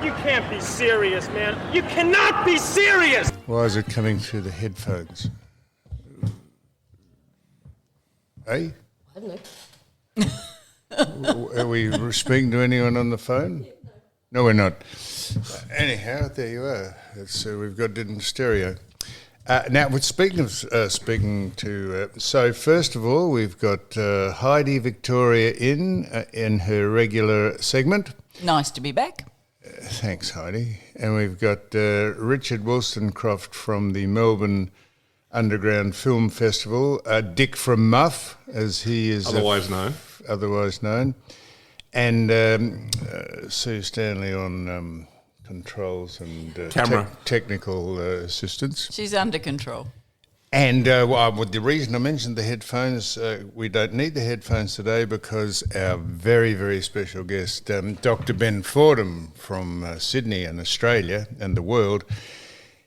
You can't be serious, man. You cannot be serious! Why is it coming through the headphones? Hey? I don't know. Are we speaking to anyone on the phone? No, we're not. Anyhow, there you are. We've got it in stereo. Now, speaking of so first of all, we've got Heidi Victoria in her regular segment. Nice to be back. Thanks, Heidi. And we've got Richard Wollstonecroft from the Melbourne Underground Film Festival, Dick from Muff, as he is otherwise known, and Sue Stanley on controls and technical assistance. She's under control. And the reason I mentioned the headphones, we don't need the headphones today because our very, very special guest, Dr. Ben Fordham from Sydney and Australia and the world,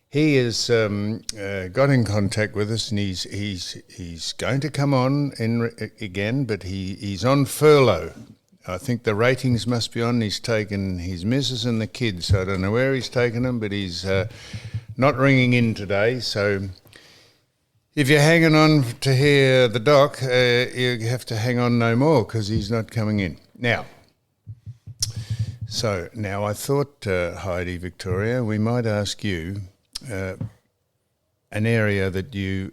he has got in contact with us, and he's going to come on again, but he's on furlough. I think the ratings must be on. He's taken his missus and the kids, so I don't know where he's taken them, but he's not ringing in today. So if you're hanging on to hear the doc, you have to hang on no more because he's not coming in. Now I thought, Heidi Victoria, we might ask you an area that you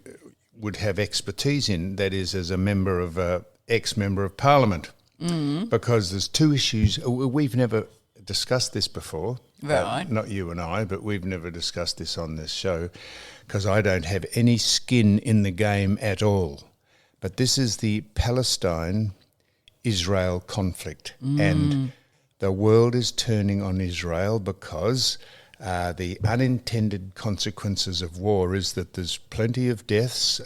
would have expertise in, that is as a member of ex-member of Parliament, because there's two issues. We've never discussed this before, right? Not you and I, but we've never discussed this on this show because I don't have any skin in the game at all. But this is the Palestine-Israel conflict, and the world is turning on Israel because the unintended consequences of war is that there's plenty of deaths,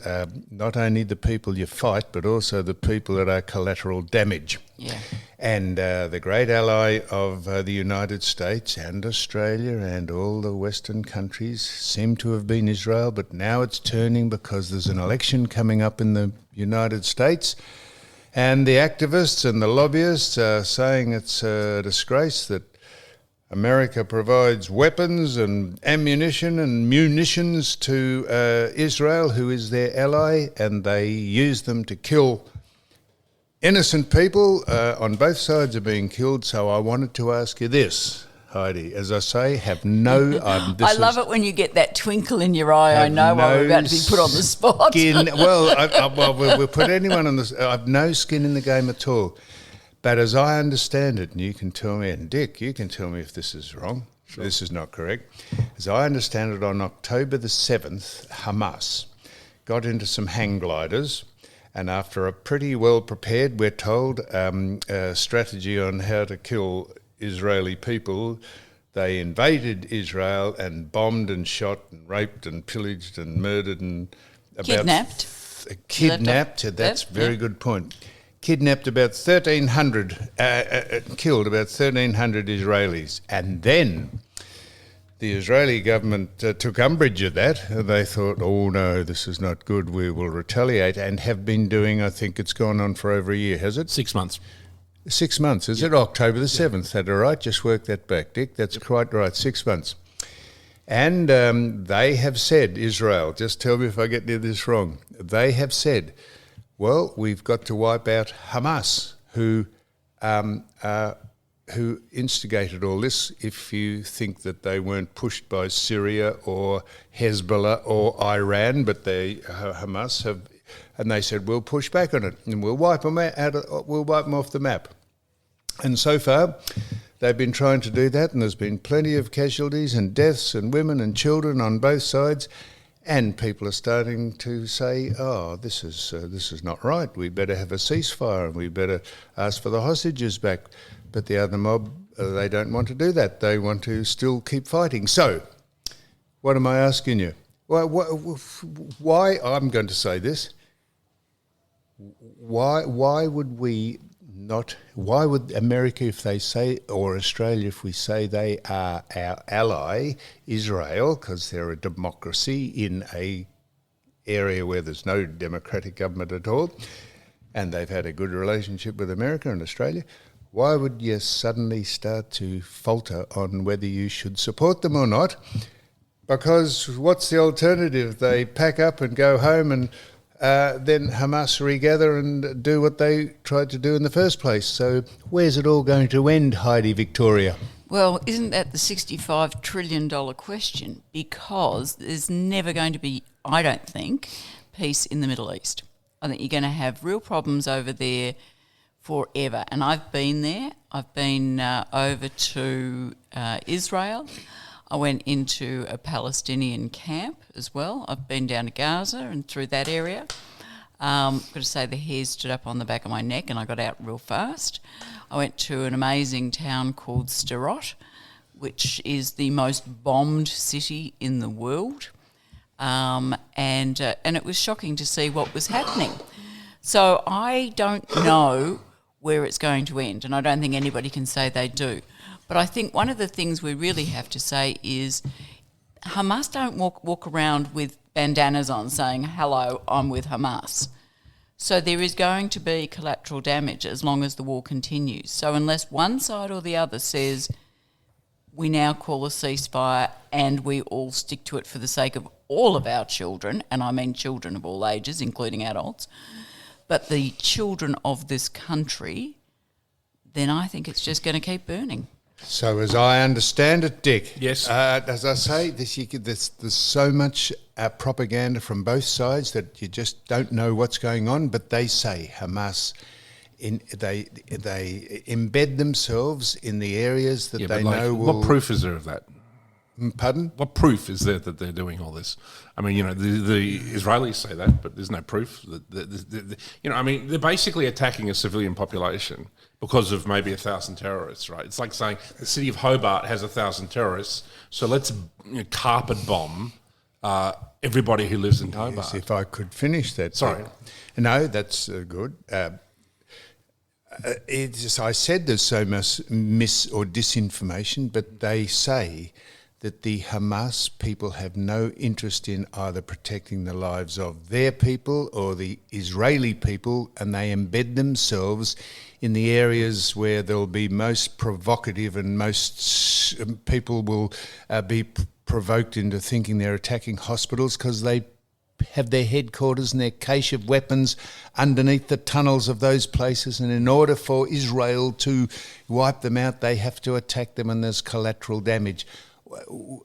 not only the people you fight, but also the people that are collateral damage. Yeah. And the great ally of the United States and Australia and all the Western countries seem to have been Israel, but now it's turning because there's an election coming up in the United States, and the activists and the lobbyists are saying it's a disgrace that America provides weapons and ammunition and munitions to Israel, who is their ally, and they use them to kill innocent people. On both sides are being killed. So I wanted to ask you this, Heidi. As I say, have no... I love it when you get that twinkle in your eye. I know I'm about to be put on the spot. We'll put anyone on this. I have no skin in the game at all. But as I understand it, and you can tell me, and Dick, you can tell me if this is wrong, sure. This is not correct. As I understand it, on October the 7th, Hamas got into some hang gliders, and after a pretty well prepared, we're told, strategy on how to kill Israeli people, they invaded Israel and bombed and shot and raped and pillaged and murdered and... Kidnapped. That's a very good point. Kidnapped about 1,300, killed about 1,300 Israelis. And then the Israeli government took umbrage at that. They thought, oh no, this is not good, we will retaliate, and have been doing, I think it's gone on for over a year, has it? 6 months. 6 months, is it? October the 7th, that all right? Just work that back, Dick. That's quite right, 6 months. And they have said, Israel, just tell me if I get this wrong, they have said, well, we've got to wipe out Hamas, who instigated all this. If you think that they weren't pushed by Syria or Hezbollah or Iran, but Hamas have, and they said we'll push back on it and we'll wipe them we'll wipe them off the map. And so far, they've been trying to do that, and there's been plenty of casualties and deaths and women and children on both sides. And people are starting to say, oh, this is not right. We better have a ceasefire and we better ask for the hostages back. But the other mob, they don't want to do that. They want to still keep fighting. So what am I asking you? Why, I'm going to say this, why would we not, why would America, if they say, or Australia, if we say they are our ally, Israel, because they're a democracy in a area where there's no democratic government at all, and they've had a good relationship with America and Australia, why would you suddenly start to falter on whether you should support them or not? Because what's the alternative? They pack up and go home, and then Hamas regather and do what they tried to do in the first place. So where's it all going to end, Heidi Victoria? Well, isn't that the $65 trillion question? Because there's never going to be, I don't think, peace in the Middle East. I think you're going to have real problems over there forever. And I've been there. I've been over to Israel. I went into a Palestinian camp as well. I've been down to Gaza and through that area. I've got to say the hairs stood up on the back of my neck and I got out real fast. I went to an amazing town called Sderot, which is the most bombed city in the world. And it was shocking to see what was happening. So I don't know where it's going to end, and I don't think anybody can say they do. But I think one of the things we really have to say is Hamas don't walk around with bandanas on saying, hello, I'm with Hamas. So there is going to be collateral damage as long as the war continues. So unless one side or the other says we now call a ceasefire and we all stick to it for the sake of all of our children, and I mean children of all ages, including adults, but the children of this country, then I think it's just going to keep burning. So as I understand it, Dick, yes. As I say, there's so much propaganda from both sides that you just don't know what's going on. But they say Hamas, they embed themselves in the areas that they know will. What proof is there of that? Pardon? What proof is there that they're doing all this? I mean, the Israelis say that, but there's no proof. They're basically attacking a civilian population because of maybe 1,000 terrorists, right? It's like saying the city of Hobart has 1,000 terrorists, so let's carpet bomb everybody who lives in Hobart. Yes, if I could finish that. Sorry. No, that's good. I said there's so much mis or disinformation, but they say that the Hamas people have no interest in either protecting the lives of their people or the Israeli people, and they embed themselves in the areas where they'll be most provocative and most people will be provoked into thinking they're attacking hospitals because they have their headquarters and their cache of weapons underneath the tunnels of those places, and in order for Israel to wipe them out, they have to attack them, and there's collateral damage.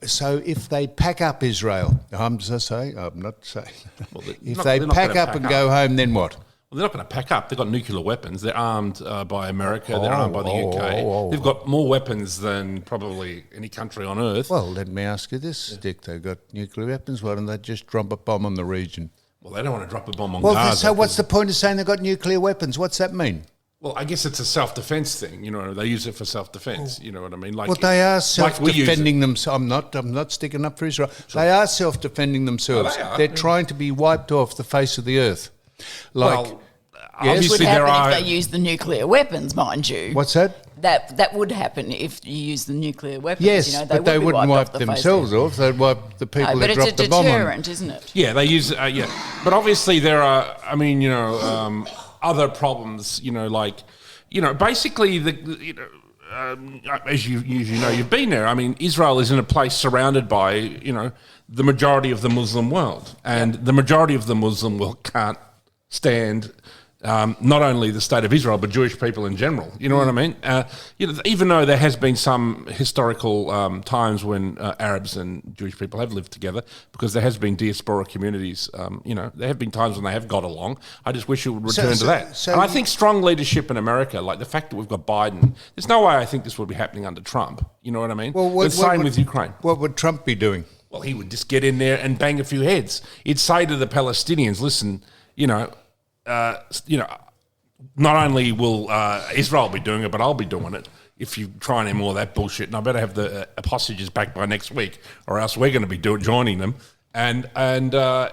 So if they pack up Israel, I'm not saying, if they pack up and go home, then what? Well, they're not going to pack up. They've got nuclear weapons. They're armed by America. They're armed by the UK. They've got more weapons than probably any country on earth. Well, let me ask you this, Dick. They've got nuclear weapons. Why don't they just drop a bomb on the region? Well, they don't want to drop a bomb on Gaza. So what's the point of saying they've got nuclear weapons? What's that mean? Well, I guess it's a self-defense thing. They use it for self-defense. You know what I mean? Like, well, they are self-defending themselves. I'm not sticking up for Israel. Sure. They are self-defending themselves. They're trying to be wiped off the face of the earth. Obviously, there are. If they use the nuclear weapons, mind you. What's that? That would happen if you use the nuclear weapons. Yes, but they wouldn't wipe themselves off. They'd wipe the people that dropped the bomb on. But it's a deterrent, isn't it? Yeah, they use. But obviously there are. Other problems. Basically as you've been there. I mean, Israel is in a place surrounded by the majority of the Muslim world, and the majority of the Muslim world can't stand not only the state of Israel but Jewish people in general. You know what I mean? Even though there has been some historical times when Arabs and Jewish people have lived together, because there has been diaspora communities. There have been times when they have got along. I just wish it would return to that. And I think strong leadership in America, like the fact that we've got Biden, there's no way I think this would be happening under Trump. You know what I mean? The same with Ukraine. What would Trump be doing? Well, he would just get in there and bang a few heads. He'd say to the Palestinians, listen, not only will Israel be doing it, but I'll be doing it if you try any more of that bullshit. And I better have the hostages back by next week, or else we're going to be joining them. And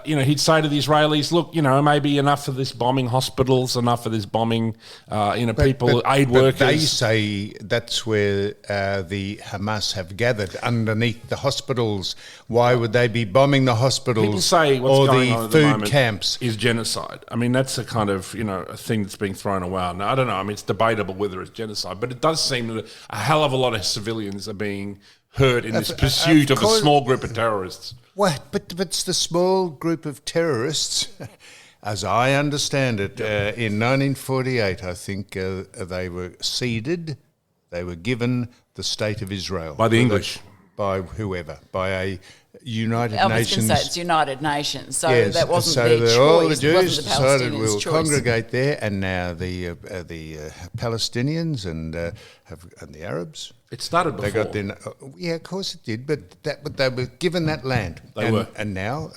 he'd say to the Israelis, look, maybe enough of this bombing hospitals, enough of this bombing, people, aid workers. They say that's where the Hamas have gathered, underneath the hospitals. Why would they be bombing the hospitals? People say what's or going the on at the food moment camps is genocide. I mean, that's a kind of, a thing that's being thrown around. Now, I don't know. I mean, it's debatable whether it's genocide, but it does seem that a hell of a lot of civilians are being hurt in this pursuit of a small group of terrorists. What? But it's the small group of terrorists, as I understand it. In 1948, I think they were ceded. They were given the state of Israel By the English, by whoever, by a United I was Nations. going to say it's United Nations, so Yes, that wasn't so their choice. all the It wasn't Jews the decided Palestinians' we'll choice. congregate there, and now the Palestinians and the Arabs. it started before. They got their, yeah, of course it did, but they were given that land. They were. And now,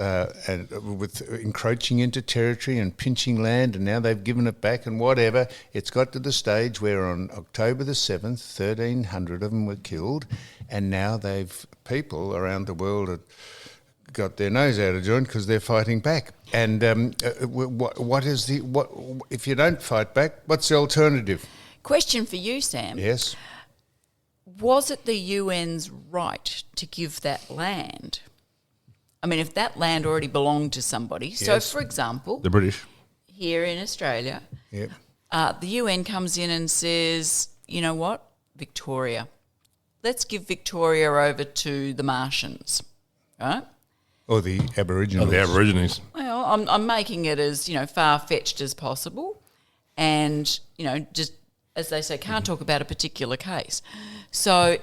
with encroaching into territory and pinching land, and now they've given it back and whatever, it's got to the stage where on October the 7th, 1,300 of them were killed, and now people around the world have got their nose out of joint because they're fighting back. And what if you don't fight back, what's the alternative? Question for you, Sam. Yes. Was it the UN's right to give that land? I mean, if that land already belonged to somebody. Yes. So, for example, The British. here in Australia, Yep. the UN comes in and says, you know what, Victoria, let's give Victoria over to the Martians, right? Or the Aboriginals. The Aborigines. Well, I'm making it as, far-fetched as possible and, just, as they say, can't talk about a particular case. So,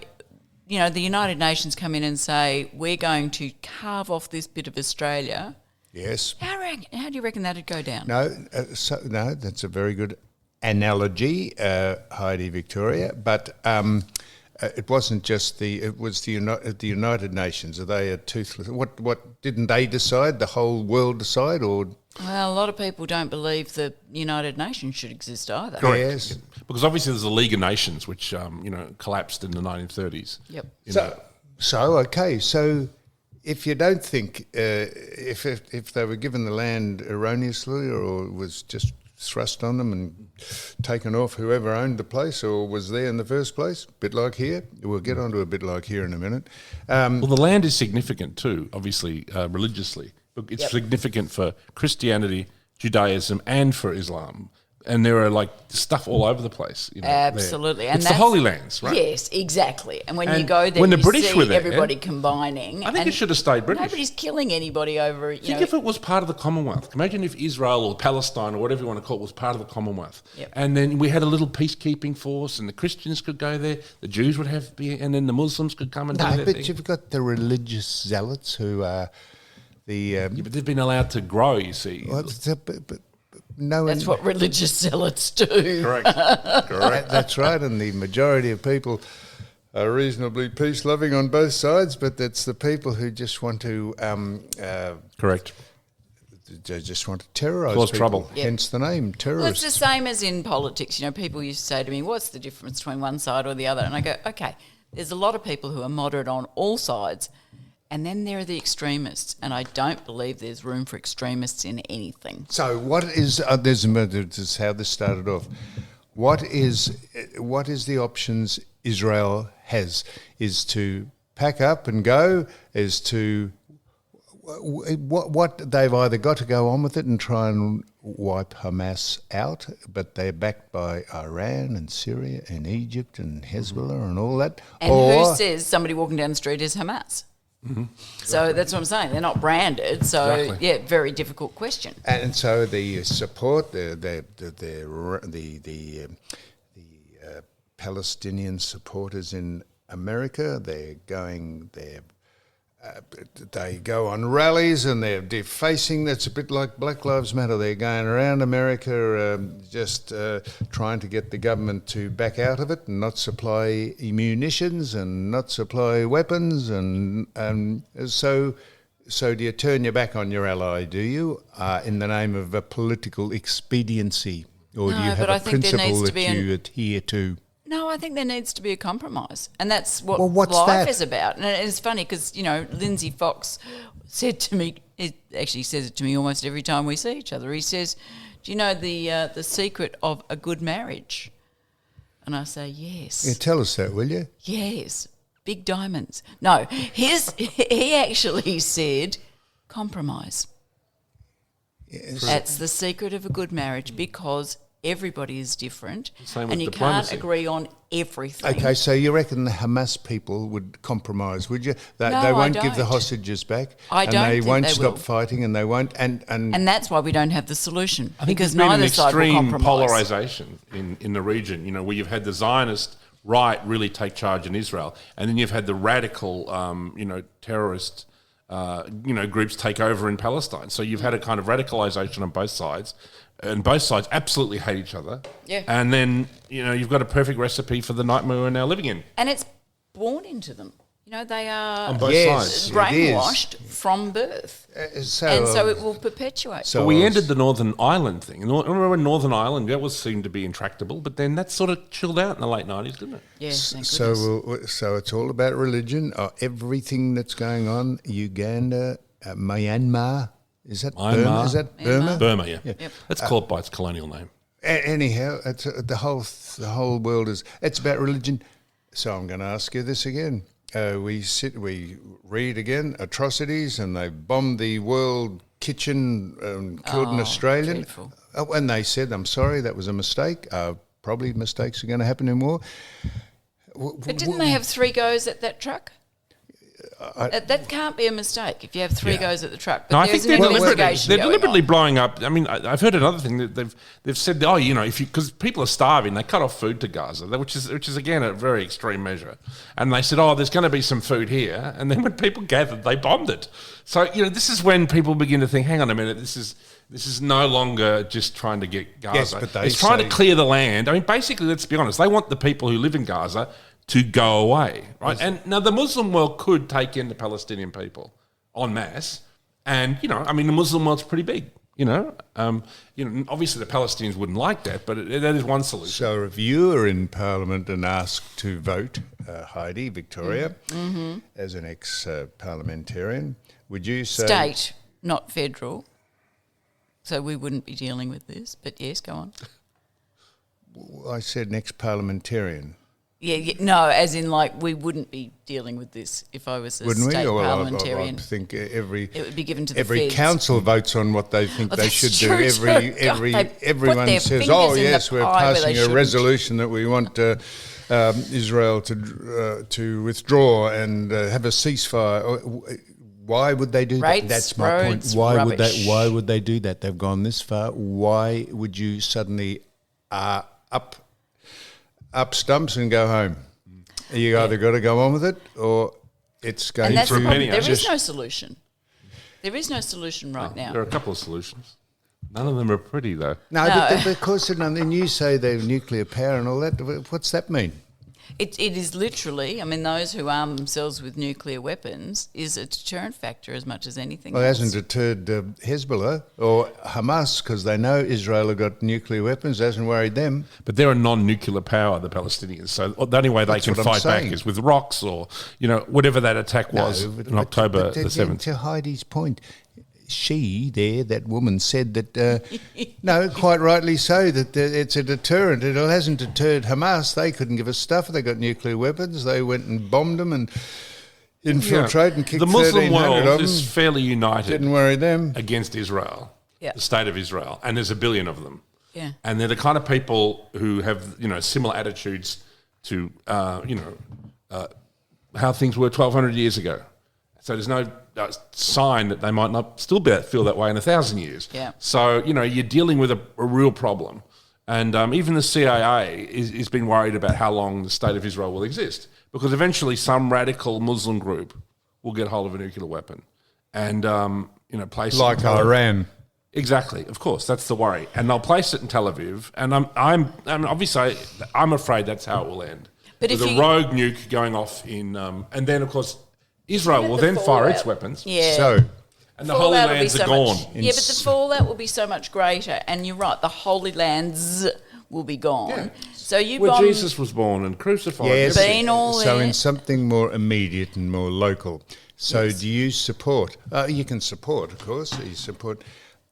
the United Nations come in and say, we're going to carve off this bit of Australia. Yes. How do you reckon that'd go down? No, that's a very good analogy, Heidi Victoria. But it wasn't just it was the United Nations. Are they a toothless? What didn't they decide? The whole world decide, or? Well, a lot of people don't believe the United Nations should exist either. Yes. Because obviously there's the League of Nations, which, collapsed in the 1930s. Yep. So if you don't think if they were given the land erroneously or it was just thrust on them and taken off whoever owned the place or was there in the first place, a bit like here. We'll get onto a bit like here in a minute. Well, the land is significant too, obviously, religiously. It's significant for Christianity, Judaism, and for Islam. And there are stuff all over the place. Absolutely. There. And it's the Holy Lands, right? Yes, exactly. And when you And go there, when the you British see were there, everybody combining. I think and it should have stayed British. Nobody's killing anybody over, Think if it was part of the Commonwealth. Imagine if Israel or Palestine or whatever you want to call it was part of the Commonwealth. Yep. And then we had a little peacekeeping force and the Christians could go there, the Jews would and then the Muslims could come and do their but thing. you've got the religious zealots who are But they've been allowed to grow, you see. That's what religious zealots do. Correct. That's right, and the majority of people are reasonably peace-loving on both sides, but that's the people who just want to Correct. they just want to terrorise Cause people. trouble. Yep. Hence the name, Well, it's terrorists. the same as in politics. People used to say to me, what's the difference between one side or the other? And I go, okay, there's a lot of people who are moderate on all sides, and then there are the extremists, and I don't believe there's room for extremists in anything. So what is this is how this started off. What is the options Israel has? Is to pack up and go? Is to what they've either got to go on with it and try and wipe Hamas out, but they're backed by Iran and Syria and Egypt and Hezbollah and all that. And who says somebody walking down the street is Hamas? Mm-hmm. So that's what I'm saying. They're not branded. So, Exactly. very difficult question. And so the support, the Palestinian supporters in America, they go on rallies and they're defacing. That's a bit like Black Lives Matter. They're going around America just trying to get the government to back out of it and not supply munitions and not supply weapons. And so do you turn your back on your ally, do you, in the name of a political expediency? Or do you have a principle that you adhere to? No, I think there needs to be a compromise, and that's what Well, what's life that? is about. And it's funny because Lindsay Fox said to me, he actually says it to me almost every time we see each other. He says, "Do you know the secret of a good marriage?" And I say, "Yes." Yeah, tell us that, will you? Yes, big diamonds. No, he actually said compromise. Yes. That's the secret of a good marriage because everybody is different Same with and you diplomacy. can't agree on everything. Okay, so you reckon the Hamas people would compromise, would you? They No, won't I give the don't. hostages back. I and don't they think won't they stop will. fighting, and they won't. And that's why we don't have the solution I think because there's been neither an side will extreme compromise. polarisation in the region, where you've had the Zionist right really take charge in Israel, and then you've had the radical, terrorist, groups take over in Palestine. So you've had a kind of radicalisation on both sides, and both sides absolutely hate each other. Yeah. And then, you've got a perfect recipe for the nightmare we're now living in. And it's born into them. They are On both Yes. sides. brainwashed from birth. And so it will perpetuate. So But we I ended was- the Northern Ireland thing. And remember when Northern Ireland, that seemed to be intractable, but then that sort of chilled out in the late 90s, didn't it? Yeah, thank goodness. So it's all about religion. Everything that's going on, Uganda, Myanmar, is that Burma? Myanmar. Is that Burma? Burma, yeah. Yep. Let's call it by its colonial name. Anyhow, it's, the whole world it's about religion. So I'm going to ask you this again. We read again atrocities, and they bombed the world kitchen and killed an Australian. dreadful. And they said, "I'm sorry, that was a mistake." Probably mistakes are going to happen in war. But didn't they have 3 goes at that truck? That can't be a mistake if you have 3 goes at the truck. But No, I there's think an they're investigation deliberately going on. blowing up. I mean, I've heard another thing that they've said, because people are starving, they cut off food to Gaza, which is again a very extreme measure. And they said, there's going to be some food here, and then when people gathered, they bombed it. So this is when people begin to think, hang on a minute, this is no longer just trying to get Gaza. Yes, but they it's trying to say- clear the land. I mean, basically, let's be honest, they want the people who live in Gaza to go away, right? And now the Muslim world could take in the Palestinian people en masse, and the Muslim world's pretty big. Obviously the Palestinians wouldn't like that, but that is one solution. So if you were in Parliament and asked to vote, Heidi, Victoria, as an ex-parliamentarian, would you say... State, not federal. So we wouldn't be dealing with this. But yes, go on. I said an ex-parliamentarian. Yeah, no, as in we wouldn't be dealing with this if I was a Wouldn't we? state Well, parliamentarian. I think It would be given to the every feds. council votes on what they think they that's should true do. too. God, they put Everyone their says, fingers "Oh in the yes, we're pie where they passing a shouldn't." resolution that we want Israel to withdraw and have a ceasefire." Why would they do that? Rates, That's my point. roads, Why rubbish. would they do that? They've gone this far. Why would you suddenly up stumps and go home? You either got to go on with it, or it's going And that's to the problem. There just is no solution. There is no solution right now. There are a couple of solutions. None of them are pretty, though. No, No. but of course, and you say they're nuclear power and all that. What's that mean? It is literally, those who arm themselves with nuclear weapons is a deterrent factor as much as anything Well, it else. hasn't deterred Hezbollah or Hamas because they know Israel have got nuclear weapons. It hasn't worried them. But they're a non-nuclear power, the Palestinians. So the only way they That's can what I'm fight back saying. is with rocks or, whatever that attack was in October but the 7th. To Heidi's point, that woman said that, no, quite rightly so, that it's a deterrent. It hasn't deterred Hamas. They couldn't give us stuff. They got nuclear weapons. They went and bombed them and infiltrated and kicked The Muslim 1,300 world of is them. fairly united Didn't worry them. against Israel, Yeah. the state of Israel, and there's 1 billion of them. Yeah. And they're the kind of people who have, similar attitudes to, how things were 1,200 years ago. So there's no sign that they might not still feel that way in 1,000 years. Yeah. So, you're dealing with a real problem. And even the CIA is been worried about how long the state of Israel will exist, because eventually some radical Muslim group will get hold of a nuclear weapon and, place it Like in Tel Aviv. Iran. Exactly, of course, that's the worry. And they'll place it in Tel Aviv. And obviously, I'm afraid that's how it will end. But with if a you- rogue nuke going off in, and then of course Israel will the then fire its fallout. weapons, Yeah. So, and the Holy Fallout will be Lands so are gone. much- yeah, but the fallout will be so much greater. And you're right, the Holy Lands will be gone. Yeah. So you Where bomb Jesus was born and crucified. Yes. Been all So there. in something more immediate and more local. So do you support? You can support, of course. You support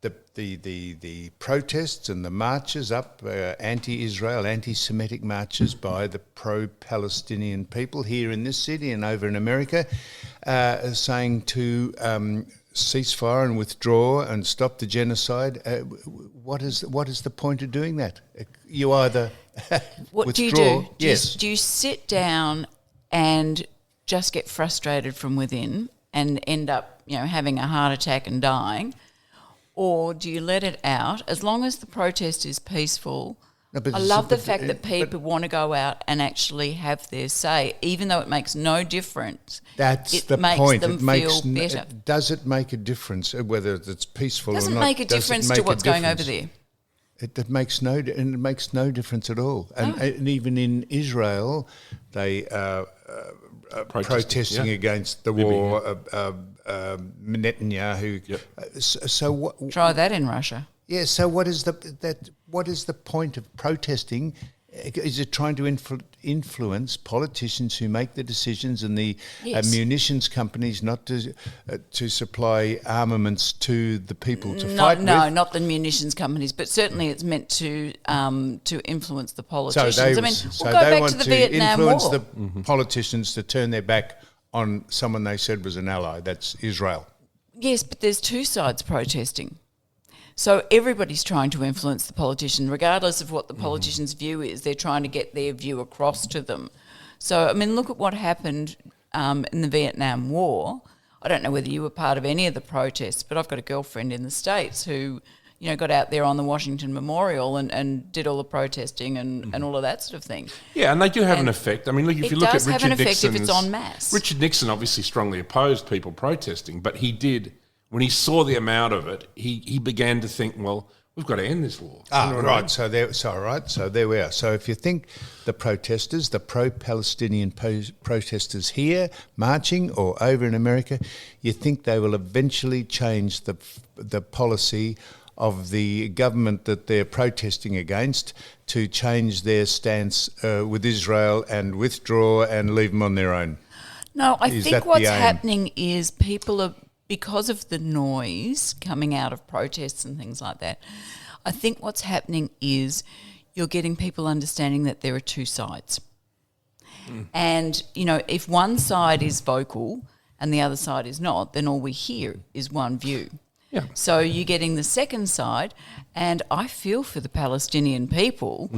the protests and the marches up, anti-Israel, anti-Semitic marches by the pro-Palestinian people here in this city and over in America, saying to ceasefire and withdraw and stop the genocide. What is the point of doing that? You either What withdraw. do you do? Yes. Do you sit down and just get frustrated from within and end up, having a heart attack and dying? Or do you let it out? As long as the protest is peaceful, No, but I love the fact that people want to go out and actually have their say, even though it makes no difference. That's it the makes point. them It makes feel better. Does it make a difference whether it's peaceful Doesn't or not? make a Does it difference make to a what's going over difference? there. It makes no difference at all. And even in Israel, they protesting yeah. against the war. Netanyahu. Yep. So what? Try that in Russia. Yeah. So what is the point of protesting? Is it trying to influence politicians who make the decisions and the Yes. munitions companies not to supply armaments to the people to fight with? No, not the munitions companies, but certainly it's meant to influence the politicians. So they, I mean, so we'll go they back want to the Vietnam influence War. the politicians to turn their back on someone they said was an ally. That's Israel. Yes, but there's two sides protesting. So everybody's trying to influence the politician, regardless of what the politician's view is. They're trying to get their view across to them. So, I mean, look at what happened in the Vietnam War. I don't know whether you were part of any of the protests, but I've got a girlfriend in the States who, got out there on the Washington Memorial and did all the protesting and all of that sort of thing. Yeah, and they do have an And effect. I mean, look, if it you look at does Richard have an effect if Nixon's... it's en masse. Richard Nixon obviously strongly opposed people protesting, but he did, when he saw the amount of it, he began to think, well, we've got to end this war. You know what I mean? Right. So there we are. So if you think the protesters, the pro-Palestinian protesters here marching or over in America, you think they will eventually change the policy of the government that they're protesting against to change their stance with Israel and withdraw and leave them on their own? No, I Is think that the what's aim? happening is people are, because of the noise coming out of protests and things like that, I think what's happening is you're getting people understanding that there are two sides. And, if one side is vocal and the other side is not, then all we hear is one view. Yeah. So you're getting the second side, and I feel for the Palestinian people.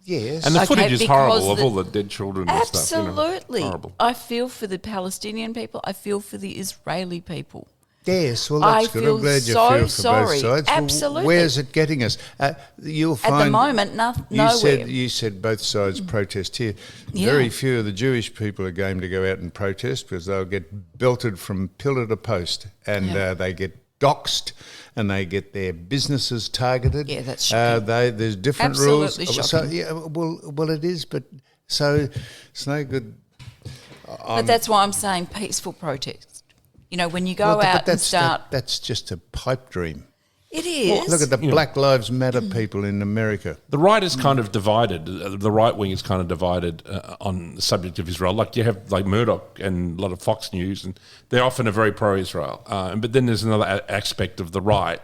Yes. And the Okay, footage is because horrible of the- all the dead children and stuff. Absolutely. Horrible. I feel for the Palestinian people. I feel for the Israeli people. Yes, well, that's I good. feel I'm glad you so feel for sorry. both sides. Well, Absolutely. where's it getting us? You'll find At the moment, nowhere. You said both sides protest here. Yeah. Very few of the Jewish people are game to go out and protest because they'll get belted from pillar to post, and they get doxed, and they get their businesses targeted. Yeah, that's shocking. There's different Absolutely rules. shocking. So yeah, well, it is, but so it's no good. But that's why I'm saying peaceful protest. When you go Well, out but and start... that's just a pipe dream. It is. Look at the Black Lives Matter people in America. The right is kind of divided. The right wing is kind of divided on the subject of Israel. Like you have Murdoch and a lot of Fox News, and they're often are very pro-Israel. But then there's another aspect of the right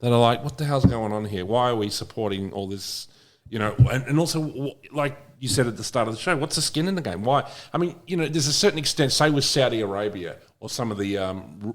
that are like, what the hell's going on here? Why are we supporting all this? And also, like you said at the start of the show, what's the skin in the game? Why? I mean, there's a certain extent, say with Saudi Arabia or some of the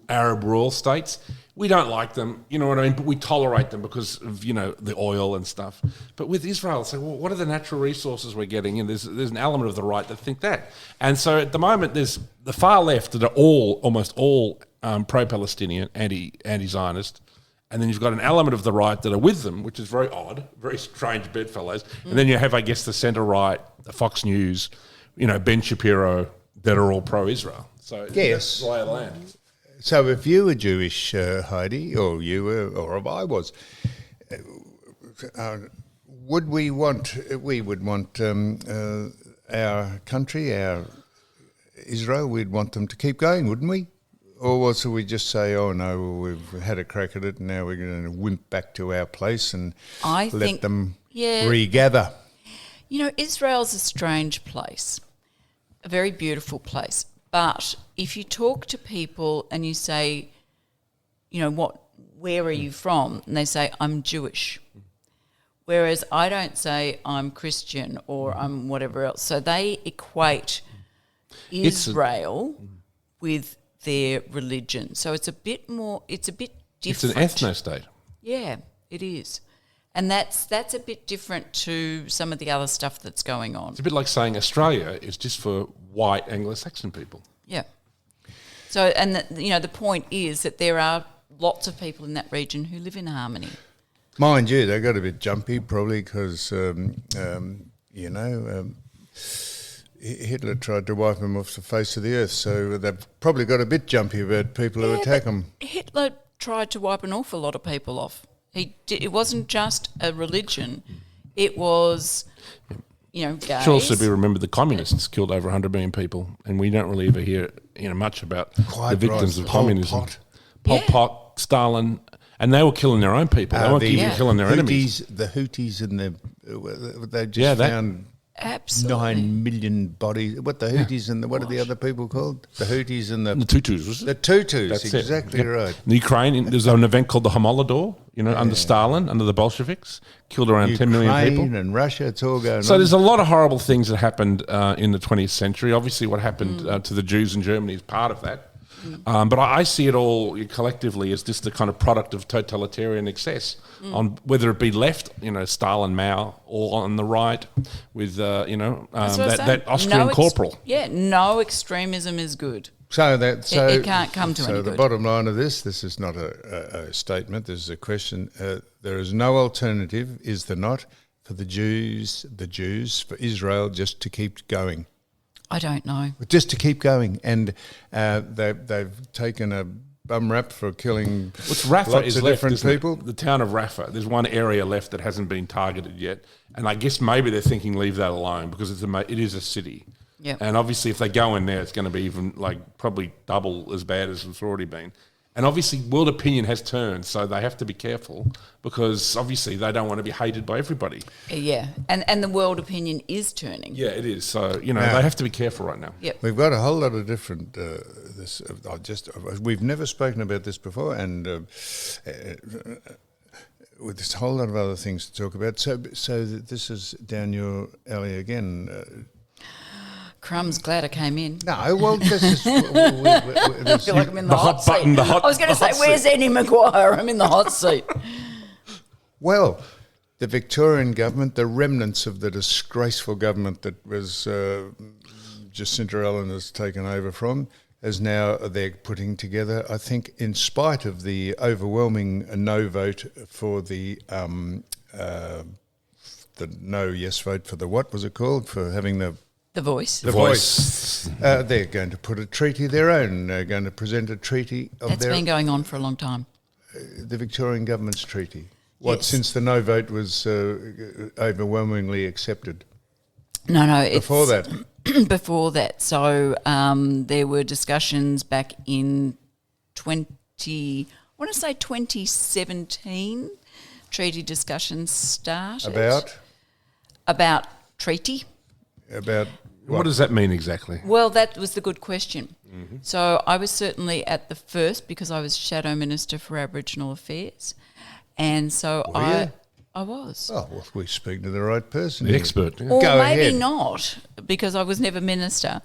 Arab rural states, we don't like them, you know what I mean? But we tolerate them because of, the oil and stuff. But with Israel, it's like, well, what are the natural resources we're getting? And there's an element of the right that think that. And so at the moment, there's the far left that are almost all pro-Palestinian, anti-Zionist. And then you've got an element of the right that are with them, which is very odd, very strange bedfellows. And then you have, I guess, the centre-right, the Fox News, Ben Shapiro, that are all pro-Israel. So that's the lay of the land. So if you were Jewish, Heidi, or you were, or if I was, we would want our country, our Israel, we'd want them to keep going, wouldn't we? Or was it we just say, oh no, well, we've had a crack at it and now we're going to wimp back to our place and I let think, them yeah, regather? You know, Israel's a strange place, a very beautiful place. But if you talk to people and you say, you know, where are you from? And they say, I'm Jewish. Whereas I don't say I'm Christian or I'm whatever else. So they equate Israel with their religion. So it's a bit more, it's a bit different. It's an ethno-state. Yeah, it is. And that's a bit different to some of the other stuff that's going on. It's a bit like saying Australia is just for white Anglo-Saxon people. Yeah. So, and the point is that there are lots of people in that region who live in harmony. Mind you, they got a bit jumpy probably because, Hitler tried to wipe them off the face of the earth. So they've probably got a bit jumpy about people who attack them. Hitler tried to wipe an awful lot of people off. It wasn't just a religion. It was, gays. It should also be remembered the communists killed over 100 million people, and we don't really ever hear much about the victims of communism. Pol Pot, Stalin, and they were killing their own people. They weren't even killing their enemies. The Houthis and they just found absolutely 9 million bodies. What the Houthis and what are the other people called? The Houthis and the Tutus, was it? The Tutus, That's exactly right. In the Ukraine, there's an event called the Homolodor, under Stalin, under the Bolsheviks, killed around 10 million people. Ukraine and Russia, it's all going on. So there's a lot of horrible things that happened in the 20th century. Obviously what happened to the Jews in Germany is part of that. But I see it all collectively as just a kind of product of totalitarian excess, on whether it be left, Stalin, Mao, or on the right with, that Austrian corporal. Yeah, no extremism is good. It can't come to any good. So the bottom line of this is not a statement, this is a question. There is no alternative, is there not, for the Jews, for Israel just to keep going. I don't know. Just to keep going, and they've taken a bum rap for killing lots of different people. The town of Rafah, there's one area left that hasn't been targeted yet, and I guess maybe they're thinking leave that alone because it is a city. Yep. And obviously if they go in there, it's going to be even probably double as bad as it's already been. And obviously world opinion has turned, so they have to be careful because obviously they don't want to be hated by everybody. Yeah, and the world opinion is turning. Yeah, it is. So, they have to be careful right now. Yep. We've got a whole lot of different, we've never spoken about this before, and with this whole lot of other things to talk about. So this is down your alley again. Crumbs, glad I came in. No, well, this is... I feel like I'm in the hot seat. I was going to say, where's Eddie Maguire? I'm in the hot seat. Well, the Victorian government, the remnants of the disgraceful government that was Jacinta Allen has taken over from, they're putting together, I think, in spite of the overwhelming no vote for the no-yes vote for the what was it called, for having the voice. The voice. They're going to put a treaty of their own. They're going to present a treaty of That's been going on for a long time. The Victorian government's treaty. Since the no vote was overwhelmingly accepted? No. Before that? Before that. So there were discussions back in 2017. Treaty discussions started. About treaty. About what does that mean exactly? Well, that was the good question. Mm-hmm. So I was certainly at the first because I was Shadow Minister for Aboriginal Affairs. And so I was. Oh, well, we're speaking to the right person. The expert. Yeah. Or Go maybe ahead. not, because I was never minister,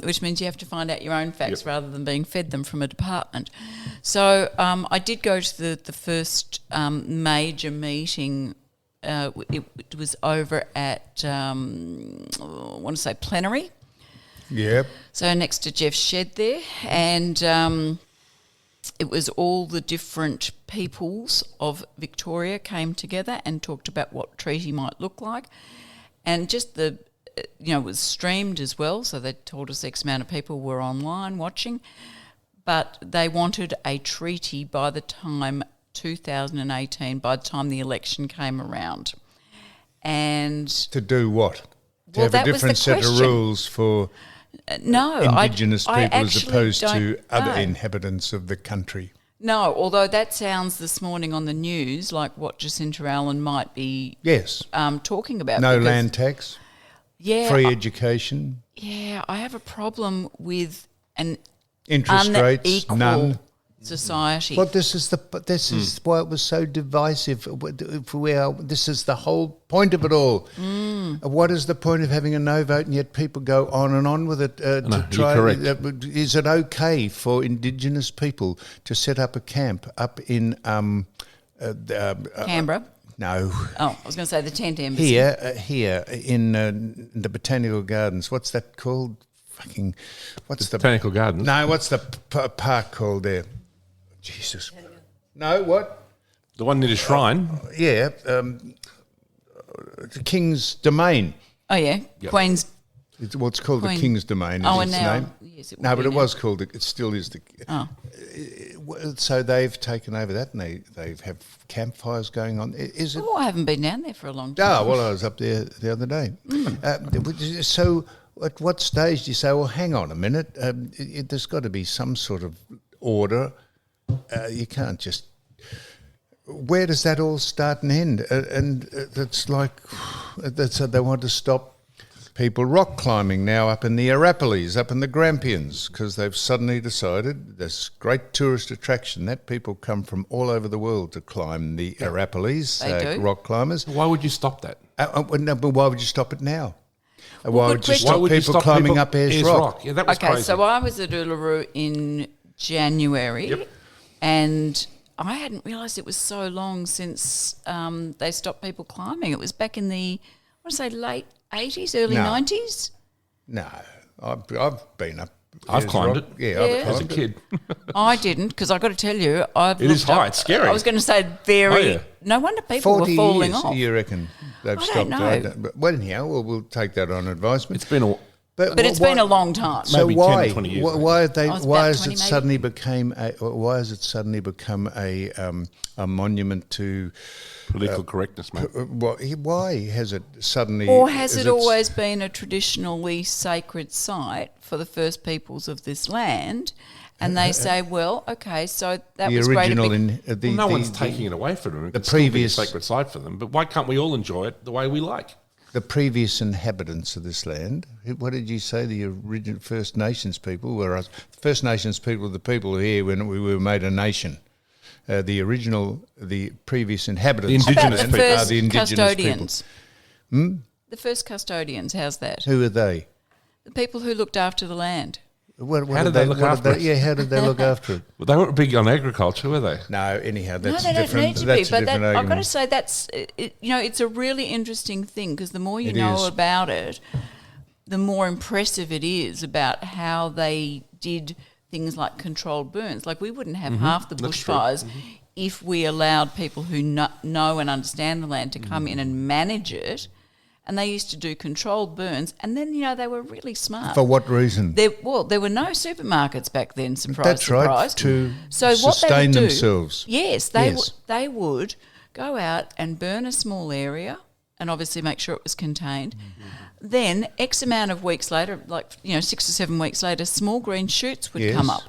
which means you have to find out your own facts rather than being fed them from a department. So I did go to the first major meeting. It was over at, I want to say plenary. Yep. So next to Jeff's shed there. And it was all the different peoples of Victoria came together and talked about what treaty might look like. And just it was streamed as well. So they told us X amount of people were online watching. But they wanted a treaty by the time 2018, by the time the election came around. And to do what? To well, have a different set of rules for No, Indigenous I people as actually opposed don't to other know. inhabitants of the country. No, although that sounds this morning on the news like what Jacinta Allen might be Yes. talking about. No because- land tax, yeah, free education, yeah, I have a problem with an interest rates, unequal none. society. Well, this is why it was so divisive. This is the whole point of it all. What is the point of having a no vote, and yet people go on and on with it to you're try? correct. Is it okay for Indigenous people to set up a camp up in Canberra. no? Oh, I was going to say the tent embassy. Here in the Botanical Gardens. What's that called? What's the Botanical Gardens. No, what's the park called there? Jesus. No, what? The one near the shrine. Yeah, the King's Domain. Oh yeah, Queen's. It's called the King's Domain. Oh, is and its now, name. yes, No, but be it now. was called. It still is the. Oh. So they've taken over that, and they have campfires going on. Is it? Oh, I haven't been down there for a long time. Ah, well, I was up there the other day. So, at what stage do you say, well, hang on a minute, there's got to be some sort of order. You can't just... Where does that all start and end? And it's like, they want to stop people rock climbing now up in the Arapiles, up in the Grampians, because they've suddenly decided this great tourist attraction that people come from all over the world to climb the Arapiles, They do. rock climbers. Why would you stop that? No, but why would you stop it now? Why good would you question. stop Why would you people stop climbing people- up Ayers Rock? Yeah, that was Okay, crazy. so I was at Uluru in January, Yep. and I hadn't realised it was so long since they stopped people climbing. It was back in the, I want to say, late 80s, early No. 90s. No, I've been up. I've Ayers climbed Rock. it. Yeah, Yeah. I've As a climbed it. kid. I didn't, because I've got to tell you, I've It is looked high, up- it's scary. I was going to say very, Oh, yeah. no wonder people 40 were falling years, off. you reckon they've I stopped? don't know. But well, anyhow, we'll take that on advisement. It's been a... But it's been a long time. So Maybe 10 why? or 20 years ago. Why have they? I was Why about has 20 it maybe. suddenly became a? Why has it suddenly become a monument to? Political correctness, mate. Why has it suddenly? Or has is it always been a traditionally sacred site for the first peoples of this land? And they say, well, okay, so that the was great. original a big- in the, Well, no the- one's the- taking it away from them. It the can still be a previous- sacred site for them. But why can't we all enjoy it the way we like? the previous inhabitants of this land. What did you say? The original First Nations people were us. First Nations people were the people here when we were made a nation. The previous inhabitants The of indigenous About land the people. are first the indigenous custodians. people. The first custodians, how's that? Who are they? The people who looked after the land. What How did they look after it? Yeah, how did they look after it? Well, they weren't big on agriculture, were they? No, anyhow, No, that's they a don't different. need to be. That's a But different I've got to argument. say it's a really interesting thing because the more you It know is. about it, the more impressive it is about how they did things like controlled burns. Like we wouldn't have half the That's true. bushfires if we allowed people who know and understand the land to come in and manage it. And they used to do controlled burns, and then they were really smart. For what reason? There were no supermarkets back then. Surprise, That's right, surprise. to so what they sustain would do, themselves. Yes, Yes. They would go out and burn a small area, and obviously make sure it was contained. Then X amount of weeks later, 6 or 7 weeks later, small green shoots would Yes. come up.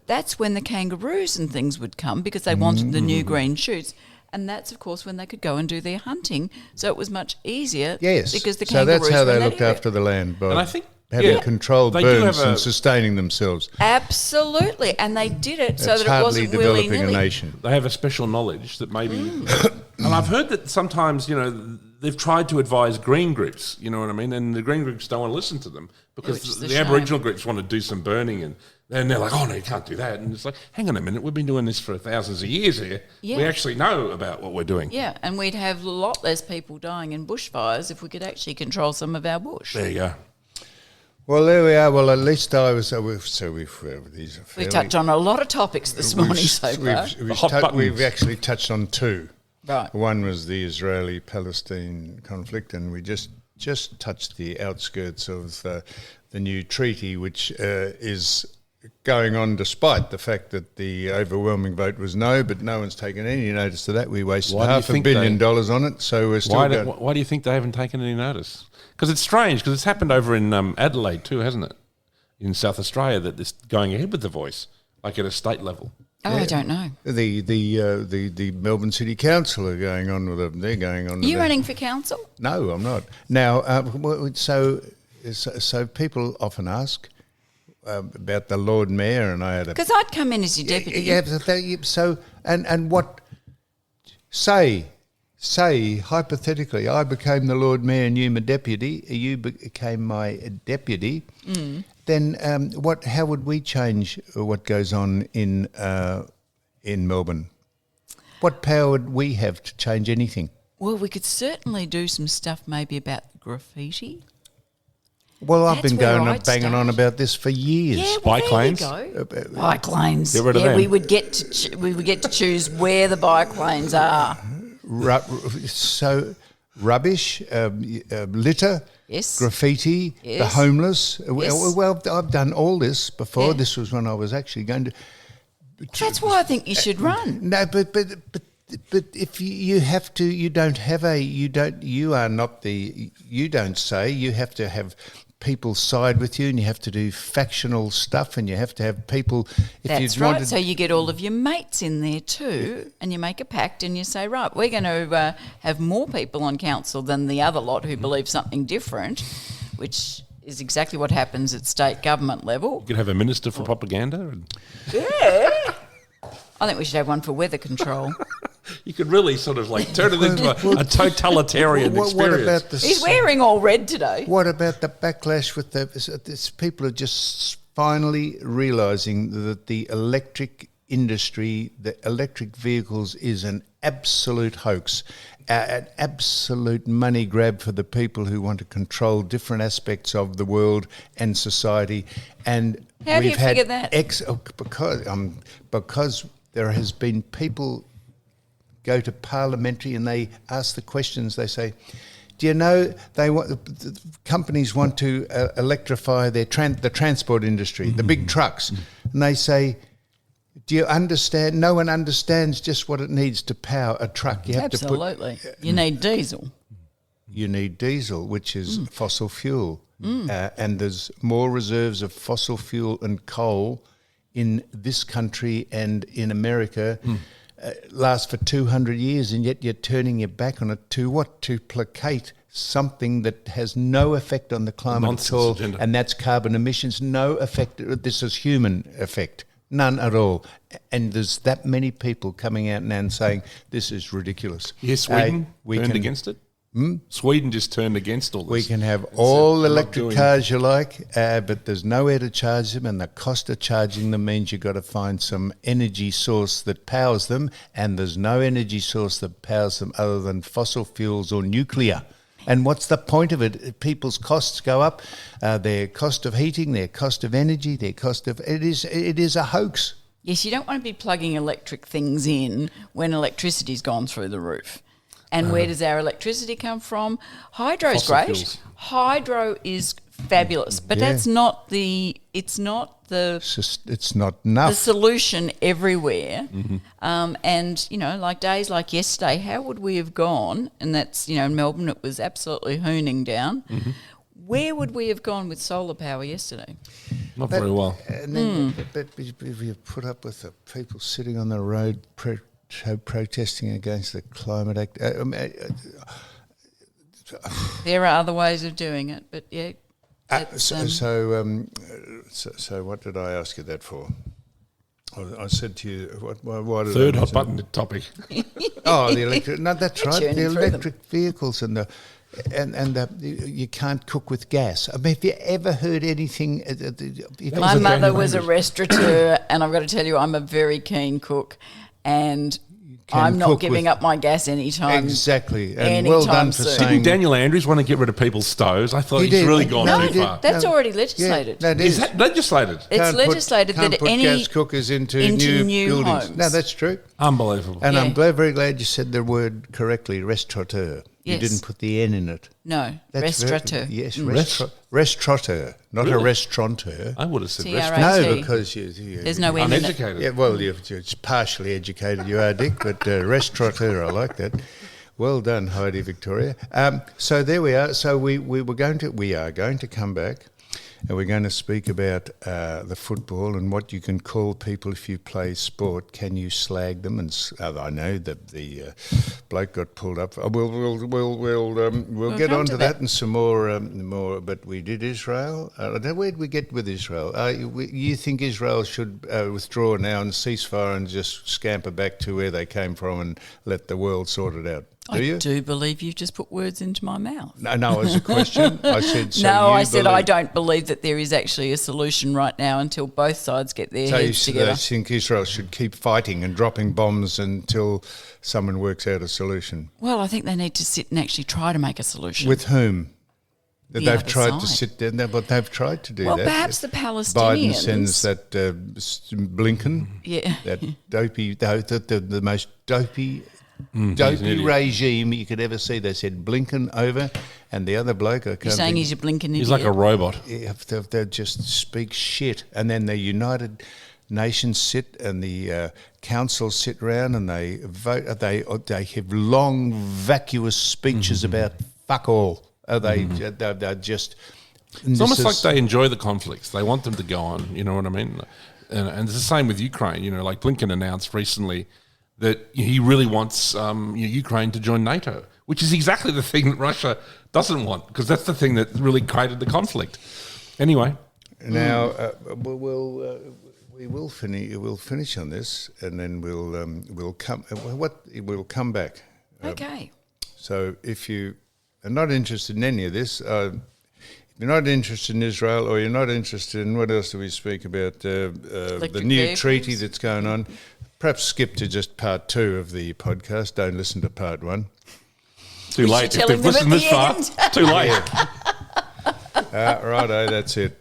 That's when the kangaroos and things would come because they wanted the new green shoots. And that's, of course, when they could go and do their hunting. So it was much easier. Yes. Because the so kangaroos that's how were in they that looked area. after the land by And I think- having yeah, controlled they do burns have a- and sustaining themselves. Absolutely, and they did it so That's that it hardly wasn't developing willy-nilly. a nation. They have a special knowledge that maybe... And I've heard that sometimes, they've tried to advise green groups, you know what I mean? And the green groups don't want to listen to them because which is a the shame. Aboriginal groups want to do some burning and they're like, oh, no, you can't do that. And it's like, hang on a minute, we've been doing this for thousands of years here. Yeah. We actually know about what we're doing. Yeah, and we'd have a lot less people dying in bushfires if we could actually control some of our bush. There you go. Well, there we are. Well, at least I was. These are We fairly, touched on a lot of topics this morning so far. The hot buttons. We've actually touched on two. Right. One was the Israeli-Palestine conflict, and we just touched the outskirts of the new treaty, which is going on despite the fact that the overwhelming vote was no, but no one's taken any notice of that. We wasted Why do you half a think billion they- dollars on it, so we're still going. Why do you think they haven't taken any notice? Because it's strange, because it's happened over in Adelaide too, hasn't it? in South Australia that is going ahead with the voice, like at a state level? Oh, I don't know. The Melbourne City Council are going on with it. They're going on. Are you running for council? No, I'm not. Now, so people often ask about the Lord Mayor, and I had a Because I'd come in as your deputy. Yeah, so and what say hypothetically, I became the Lord Mayor and you my deputy. You became my deputy. Then how would we change what goes on in Melbourne? What power would we have to change anything? Well, we could certainly do some stuff maybe about the graffiti. Well, I've That's been where going I'd banging on start. about this for years. Yeah, well, Bike lanes? there you go. Bike lanes. Get rid of yeah, them. we would get to choose where the bike lanes are. So rubbish, litter, Yes. graffiti, the Yes. homeless. Yes. Well, I've done all this before. Yeah. This was when I was actually going to. That's why I think you should run. No, but if you have to, you don't say. You have to have people side with you, and you have to do factional stuff, and you have to have people. That's right. So you get all of your mates in there too, and you make a pact, and you say, right, we're going to have more people on council than the other lot who believe something different, which is exactly what happens at state government level. You could have a minister for propaganda. And I think we should have one for weather control. you could really sort of like turn it into a totalitarian What experience. about the? He's wearing all red today. What about the backlash with this? People are just finally realising that the electric industry, the electric vehicles, is an absolute hoax, an absolute money grab for the people who want to control different aspects of the world and society. And How do you we've had figure that? because there has been people go to parliamentary and they ask the questions. They say, do you know the companies want to electrify the transport industry, the big trucks, and they say, do you understand? No one understands just what it needs to power a truck. You have Absolutely. You need diesel. You need diesel, which is fossil fuel, and there's more reserves of fossil fuel and coal in this country and in America. Last for 200 years, and yet you're turning your back on it to what? To placate something that has no effect on the climate Nonsense at all, agenda. and that's carbon emissions. No effect. This is human effect. None at all. And there's that many people coming out now and saying this is ridiculous. Yeah, Sweden we turned can, against it. Sweden just turned against all this. We can have It's all not electric doing- cars you like, but there's nowhere to charge them, and the cost of charging them means you've got to find some energy source that powers them, and there's no energy source that powers them other than fossil fuels or nuclear. And what's the point of it? People's costs go up, their cost of heating, their cost of energy, their cost of... It is a hoax. Yes, you don't want to be plugging electric things in when electricity's gone through the roof. And where does our electricity come from? Hydro's Fossil great. fuels. Hydro is fabulous, but Yeah. that's not the. It's not the. It's not The enough. solution everywhere, and like days like yesterday, how would we have gone? And that's in Melbourne, it was absolutely hooning down. Where would we have gone with solar power yesterday? Not very well. And then, but if you put up with the people sitting on the road protesting against the Climate Act, There are other ways of doing it, but yeah. that's, so what did I ask you that for? I said to you, why did Third I hot mention- button topic. Oh, the electric. No, that's right. churning The through them. electric vehicles and you can't cook with gas. I mean, have you ever heard anything? My was a mother Daniel was a Andrews. restaurateur, and I've got to tell you, I'm a very keen cook, and can I'm not cook giving with- up my gas anytime. Exactly, and anytime well done for soon. saying. Didn't Daniel Andrews want to get rid of people's stoves? I thought He he's did. really gone No, too he did. far. That's No. already Yeah, legislated. that Is that legislated? It's Can't legislated can't that put any gas cookers into new buildings. homes. No, that's true. Unbelievable. And Yeah. I'm very glad you said the word correctly, restaurateur. You Yes. didn't put the N in it. No, That's restaurateur. Yes, Rest- restaurateur, not a Really? restaurateur. I would have said TRA. restaurant. No, T. because There's no N in it. Uneducated. Yeah, well, you're partially educated, you are, Dick, but restaurateur, I like that. Well done, Heidi Victoria. So there we are. So we are going to come back. and we're going to speak about the football and what you can call people if you play sport. Can you slag them? And I know that the bloke got pulled up. We'll get come onto to that that. and some more. But we did Israel. Where did we get with Israel? You think Israel should withdraw now and ceasefire and just scamper back to where they came from and let the world sort it out? Do you? I do believe you've just put words into my mouth. No, as a question. I said, so No, you I said I believe- don't believe that there is actually a solution right now until both sides get their So heads you together. think Israel should keep fighting and dropping bombs until someone works out a solution? Well, I think they need to sit and actually try to make a solution. With whom? The They've other tried to side. sit there, but they've tried to do Well, that. perhaps the Biden Palestinians. sends that Blinken, Yeah. that dopey, the most dopey an dopey idiot. regime you could ever see. They said Blinken over, and the other bloke, I can't You're saying think- he's a blinking idiot. He's like a robot. they just speak shit, and then the United Nations sit and the councils sit round and they vote. They have long, vacuous speeches about fuck all. They're just. It's almost like they enjoy the conflicts. They want them to go on. You know what I mean? And it's the same with Ukraine. You know, like Blinken announced recently that he really wants Ukraine to join NATO, which is exactly the thing that Russia doesn't want, because that's the thing that really created the conflict. Anyway, Now we'll finish on this, and then we'll come back. Okay. So if you are not interested in any of this, if you're not interested in Israel, or you're not interested in what else do we speak about, the Electric new vehicles. treaty that's going on, perhaps skip to just part 2 of the podcast. Don't listen to part 1. too late. If telling they've them at listened this the far, end. too late. Righto, that's it.